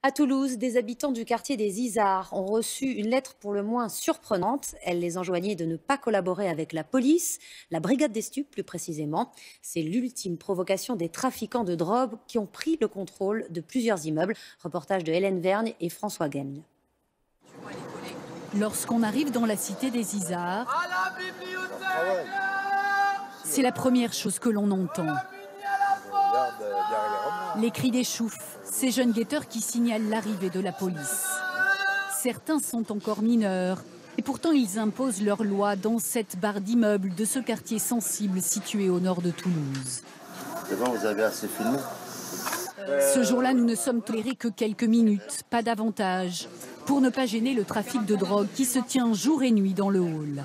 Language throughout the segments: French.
À Toulouse, des habitants du quartier des Izards ont reçu une lettre pour le moins surprenante. Elle les enjoignait de ne pas collaborer avec la police, la brigade des stupes plus précisément. C'est l'ultime provocation des trafiquants de drogue qui ont pris le contrôle de plusieurs immeubles. Reportage de Hélène Vergne et François Gagne. Lorsqu'on arrive dans la cité des Izards, c'est la première chose que l'on entend. Les cris des choufs, ces jeunes guetteurs qui signalent l'arrivée de la police. Certains sont encore mineurs et pourtant ils imposent leur loi dans cette barre d'immeubles de ce quartier sensible situé au nord de Toulouse. C'est bon, vous avez assez filmé. Ce jour-là, nous ne sommes tolérés que quelques minutes, pas davantage, pour ne pas gêner le trafic de drogue qui se tient jour et nuit dans le hall.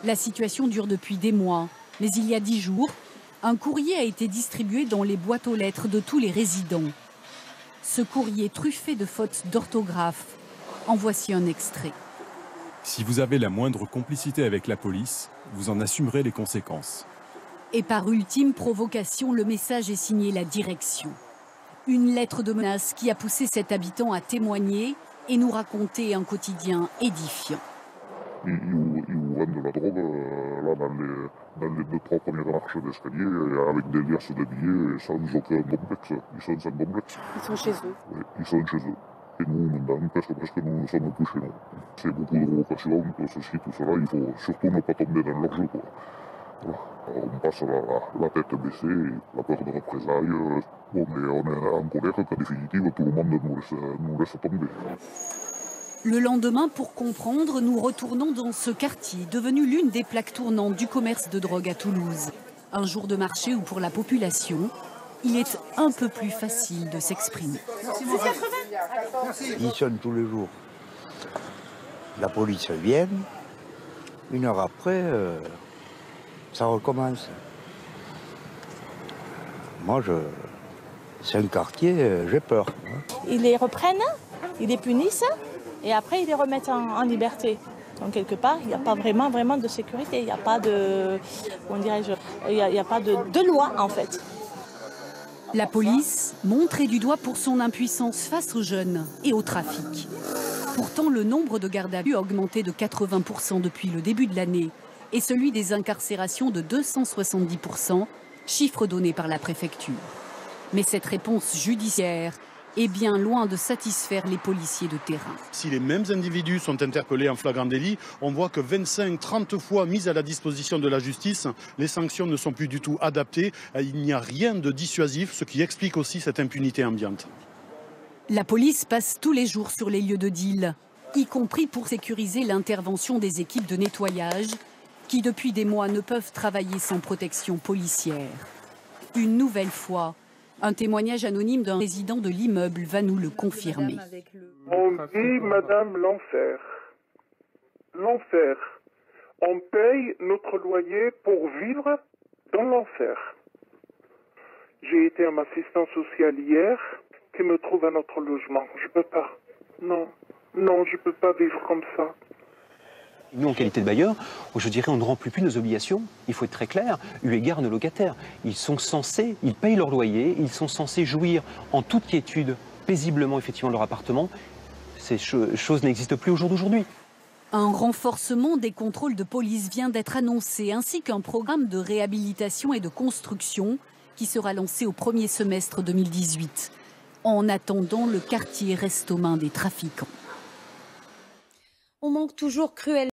La situation dure depuis des mois, mais il y a 10 jours, un courrier a été distribué dans les boîtes aux lettres de tous les résidents. Ce courrier truffé de fautes d'orthographe. En voici un extrait. Si vous avez la moindre complicité avec la police, vous en assumerez les conséquences. Et par ultime provocation, le message est signé la direction. Une lettre de menace qui a poussé cet habitant à témoigner et nous raconter un quotidien édifiant. Ils vendent de la drogue là, dans les 2-3 premières marches d'escalier avec des liasses de billets sans aucun complexe. Ils sont sans complexe. Ils sont chez eux. Oui, ils sont chez eux. Et nous, maintenant, presque nous ne sommes plus chez nous. C'est beaucoup de provocations, ceci, tout cela. Il faut surtout ne pas tomber dans leur jeu, quoi. Voilà. Alors, on passe la tête baissée, la peur de représailles. Bon, mais on est en colère qu'en définitive, tout le monde nous laisse tomber. Le lendemain, pour comprendre, nous retournons dans ce quartier, devenu l'une des plaques tournantes du commerce de drogue à Toulouse. Un jour de marché où, pour la population, il est un peu plus facile de s'exprimer. Ils sonnent tous les jours. La police vient, 1 heure après, ça recommence. Moi, c'est un quartier, j'ai peur. Ils les reprennent, ils les punissent et après ils les remettent en liberté. Donc quelque part, il n'y a pas vraiment de sécurité, il n'y a pas de, comment dirais-je, il n'y a pas de loi en fait. La police, montrée du doigt pour son impuissance face aux jeunes et au trafic. Pourtant, le nombre de gardes à vue a augmenté de 80% depuis le début de l'année et celui des incarcérations de 270%, chiffre donné par la préfecture. Mais cette réponse judiciaire est bien loin de satisfaire les policiers de terrain. Si les mêmes individus sont interpellés en flagrant délit, on voit que 25-30 fois mises à la disposition de la justice, les sanctions ne sont plus du tout adaptées. Il n'y a rien de dissuasif, ce qui explique aussi cette impunité ambiante. La police passe tous les jours sur les lieux de deal, y compris pour sécuriser l'intervention des équipes de nettoyage qui, depuis des mois, ne peuvent travailler sans protection policière. Une nouvelle fois, un témoignage anonyme d'un résident de l'immeuble va nous le confirmer. On dit, madame, l'enfer. L'enfer. On paye notre loyer pour vivre dans l'enfer. J'ai été à ma assistante sociale hier, qui me trouve un autre logement. Je peux pas. Non, je peux pas vivre comme ça. Nous, en qualité de bailleur, je dirais, on ne remplit plus nos obligations. Il faut être très clair, eu égard à nos locataires. Ils payent leur loyer, ils sont censés jouir en toute quiétude, paisiblement, effectivement, de leur appartement. Ces choses n'existent plus au jour d'aujourd'hui. Un renforcement des contrôles de police vient d'être annoncé, ainsi qu'un programme de réhabilitation et de construction qui sera lancé au premier semestre 2018. En attendant, le quartier reste aux mains des trafiquants. On manque toujours cruellement